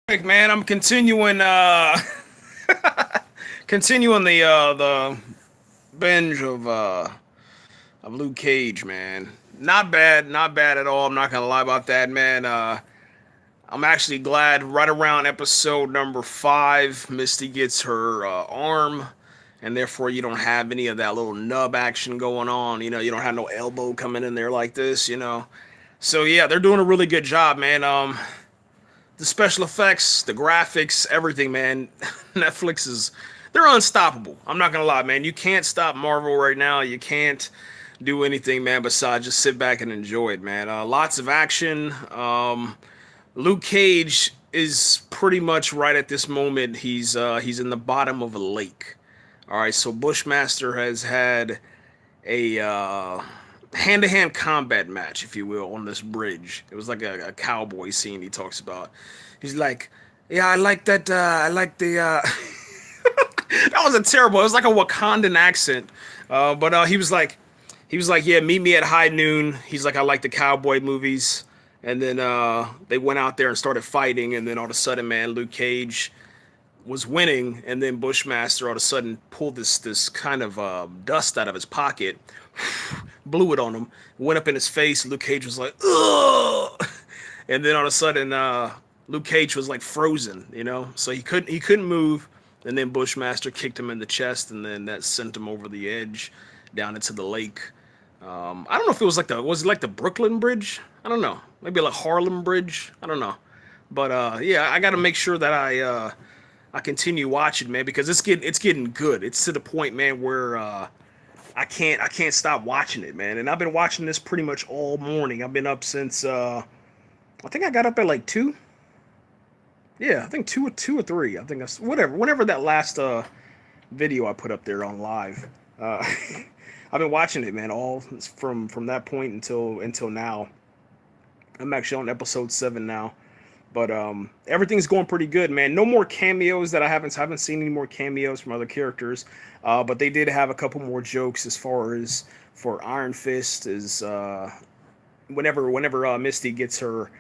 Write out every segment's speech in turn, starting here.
Man, I'm continuing continuing the binge of Luke Cage, man. Not bad, not bad at all. I'm not gonna lie about that, man. I'm actually glad right around episode number 5, Misty gets her arm, and therefore you don't have any of that little nub action going on. You don't have no elbow coming in there like this. So yeah, they're doing a really good job, man. The special effects, the graphics, everything, man. Netflix is they're unstoppable. I'm not gonna lie, man. You can't stop Marvel right now. You can't do anything, man, besides just sit back and enjoy it, man. Lots of action. Luke Cage is pretty much right at this moment. He's in the bottom of a lake. All right, so Bushmaster has had a hand-to-hand combat match, if you will, on this bridge. It was like a cowboy scene he talks about. He's like, "Yeah, I like that. I like the." That was a terrible. It was like a Wakandan accent, but he was like, "Yeah, meet me at high noon." He's like, "I like the cowboy movies." And then they went out there and started fighting, and then all of a sudden, man, Luke Cage was winning, and then Bushmaster all of a sudden pulled this kind of dust out of his pocket, blew it on him, went up in his face. Luke Cage was like, ugh, and then all of a sudden, Luke Cage was like frozen, so he couldn't move. And then Bushmaster kicked him in the chest, and then that sent him over the edge down into the lake. I don't know if it was it like the Brooklyn Bridge? I don't know. Maybe like Harlem Bridge. I don't know. But yeah, I got to make sure that I continue watching, man, because it's getting good. It's to the point, man, where I can't stop watching it, man. And I've been watching this pretty much all morning. I've been up since I think I got up at like 2. Yeah, I think 2 or 3. I think that's whatever. Whenever that last video I put up there on live. Uh, I've been watching it, man, all from that point until now. I'm actually on episode 7 now. But everything's going pretty good, man. No more cameos that I haven't seen any more cameos from other characters. But they did have a couple more jokes as far as for Iron Fist is whenever Misty gets her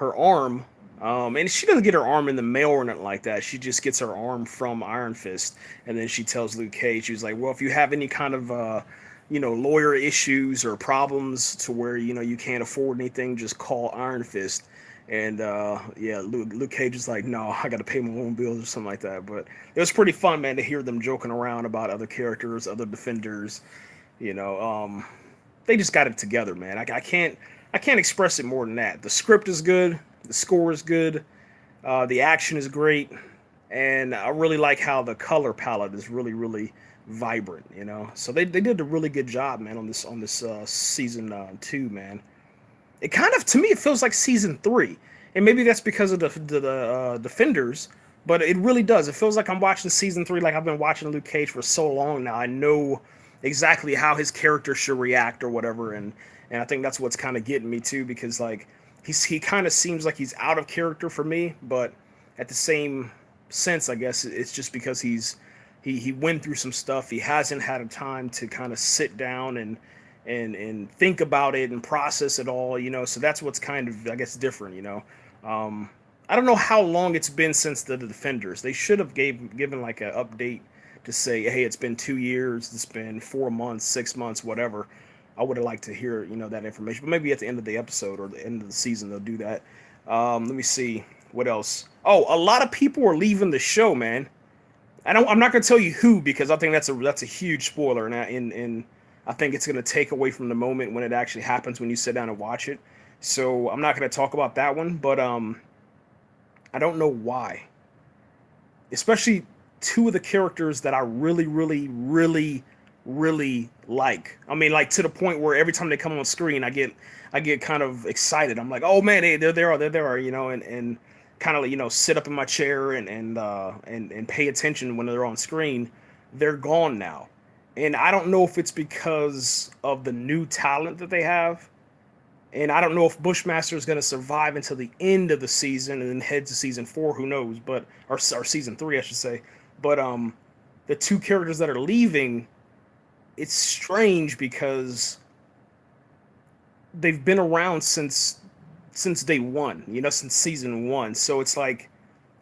arm. And she doesn't get her arm in the mail or nothing like that. She just gets her arm from Iron Fist, and then she tells Luke Cage, she's like, "Well, if you have any kind of lawyer issues or problems to where you can't afford anything, just call Iron Fist." And yeah, Luke Cage is like, "No, I got to pay my own bills," or something like that. But it was pretty fun, man, to hear them joking around about other characters, other defenders. You know, they just got it together, man. I can't express it more than that. The script is good, the score is good, the action is great, and I really like how the color palette is really really vibrant. So they did a really good job, man, on this season 2, man. It kind of, to me, it feels like season 3, and maybe that's because of the defenders, but it really does. It feels like I'm watching season 3, like I've been watching Luke Cage for so long now. I know exactly how his character should react or whatever, and I think that's what's kind of getting me too, because like he kind of seems like he's out of character for me, but at the same sense, I guess it's just because he went through some stuff. He hasn't had a time to kind of sit down and think about it and process it all. So that's what's kind of, I guess, different. um, I don't know how long it's been since the defenders. They should have given like an update to say, hey, it's been 2 years, it's been 4 months, 6 months, whatever. I would have liked to hear that information, but maybe at the end of the episode or the end of the season they'll do that. Let me see what else. Oh, a lot of people are leaving the show, man. I'm not gonna tell you who, because I think that's a huge spoiler, and I think it's gonna take away from the moment when it actually happens when you sit down and watch it. So I'm not gonna talk about that one, but I don't know why. Especially two of the characters that I really, really, really, really like. I mean, like to the point where every time they come on screen, I get kind of excited. I'm like, oh man, hey, there they are, and kind of sit up in my chair and pay attention when they're on screen. They're gone now, and I don't know if it's because of the new talent that they have, and I don't know if Bushmaster is going to survive until the end of the season and then head to season 4. Who knows? But or season 3, I should say. But the two characters that are leaving, it's strange because they've been around since day one. Since season 1. So it's like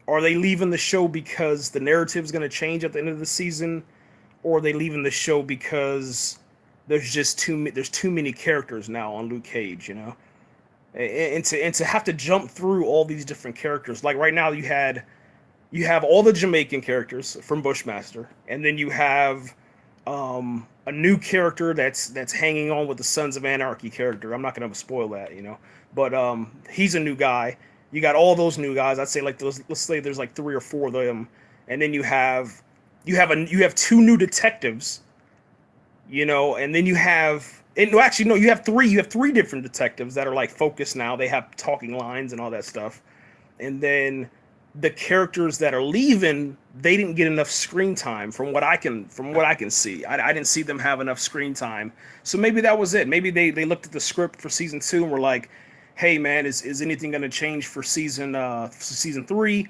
Are they leaving the show because the narrative's going to change at the end of the season, or are they leaving the show because there's too many characters now on Luke Cage, you know? And to have to jump through all these different characters, like right now you have all the Jamaican characters from Bushmaster, and then you have a new character that's hanging on with the Sons of Anarchy character. I'm not gonna spoil that, you know, but he's a new guy. You got all those new guys. I'd say like those. Let's say there's like 3 or 4 of them, and then you have 2 new detectives, you know, and then you have. And, no, actually, no. You have 3. You have 3 different detectives that are like focused now. They have talking lines and all that stuff. And then the characters that are leaving, they didn't get enough screen time from what I can see. I didn't see them have enough screen time. So maybe that was it. Maybe they looked at the script for season 2 and were like, "Hey man, is anything going to change for season 3?"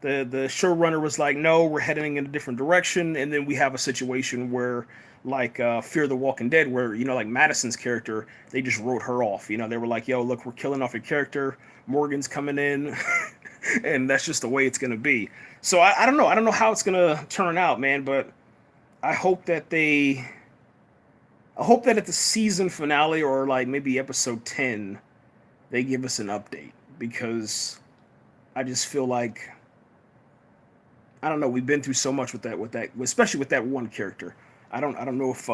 The showrunner was like, "No, we're heading in a different direction." And then we have a situation where like Fear the Walking Dead, where you know like Madison's character, they just wrote her off. You know, they were like, "Yo, look, we're killing off your character. Morgan's coming in." And that's just the way it's gonna be. So I don't know. I don't know how it's gonna turn out, man. But I hope that I hope that at the season finale or like maybe episode 10, they give us an update because I just feel like I don't know. We've been through so much especially with that one character. I don't know if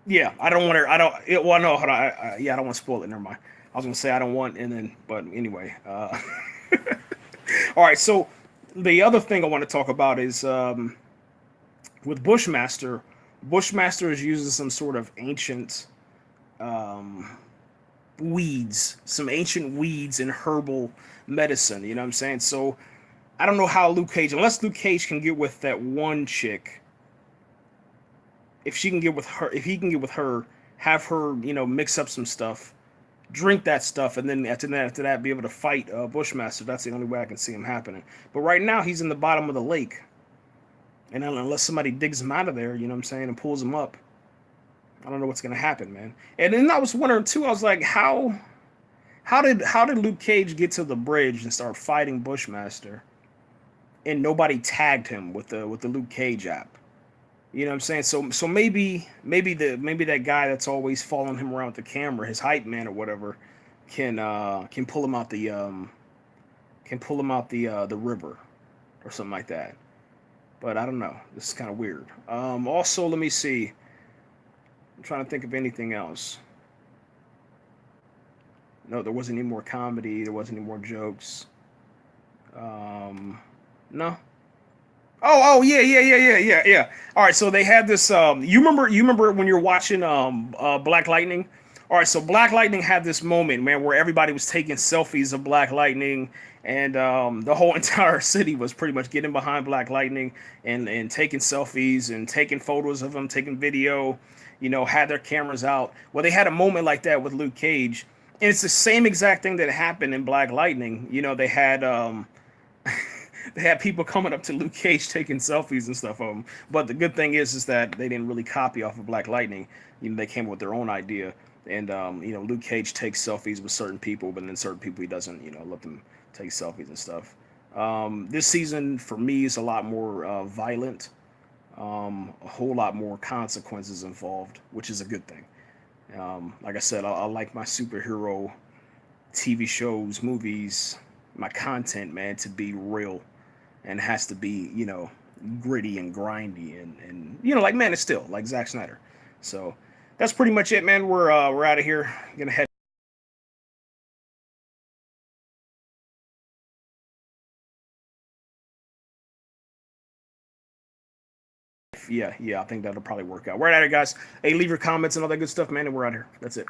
yeah. I don't want to. I don't. Well, no. Hold on. Yeah. I don't want to spoil it. Never mind. I was gonna say I don't want, and then, but anyway. All right, so the other thing I want to talk about is with Bushmaster. Bushmaster is using some sort of ancient um, weeds, some ancient weeds and herbal medicine. You know what I'm saying? So I don't know how Luke Cage, unless Luke Cage can get with that one chick, if she can get with her, if he can get with her, have her, you know, mix up some stuff, drink that stuff, and then after that, be able to fight Bushmaster. That's the only way I can see him happening. But right now, he's in the bottom of the lake, and unless somebody digs him out of there, you know what I'm saying, and pulls him up, I don't know what's gonna happen, man. And then I was wondering too. I was like, how did Luke Cage get to the bridge and start fighting Bushmaster, and nobody tagged him with the Luke Cage app? You know what I'm saying? So maybe that guy that's always following him around with the camera, his hype man or whatever, can pull him out the river or something like that. But I don't know. This is kind of weird. Also, let me see. I'm trying to think of anything else. No, there wasn't any more comedy. There wasn't any more jokes. No. Yeah. All right, so they had this. You remember when you're watching Black Lightning? All right, so Black Lightning had this moment, man, where everybody was taking selfies of Black Lightning, and the whole entire city was pretty much getting behind Black Lightning and taking selfies and taking photos of him, taking video. You know, had their cameras out. Well, they had a moment like that with Luke Cage, and it's the same exact thing that happened in Black Lightning. You know, they had people coming up to Luke Cage taking selfies and stuff of him. But the good thing is that they didn't really copy off of Black Lightning. You know, they came up with their own idea. And you know, Luke Cage takes selfies with certain people, but then certain people he doesn't, you know, let them take selfies and stuff. This season for me is a lot more violent, a whole lot more consequences involved, which is a good thing. Like I said, I like my superhero TV shows, movies, my content, man, to be real and has to be, you know, gritty and grindy and you know, like Man of Steel, like Zack Snyder. So that's pretty much it, man. We're out of here. Gonna head. Yeah, I think that'll probably work out. We're out of here, guys. Hey, leave your comments and all that good stuff, man, and we're out here. That's it.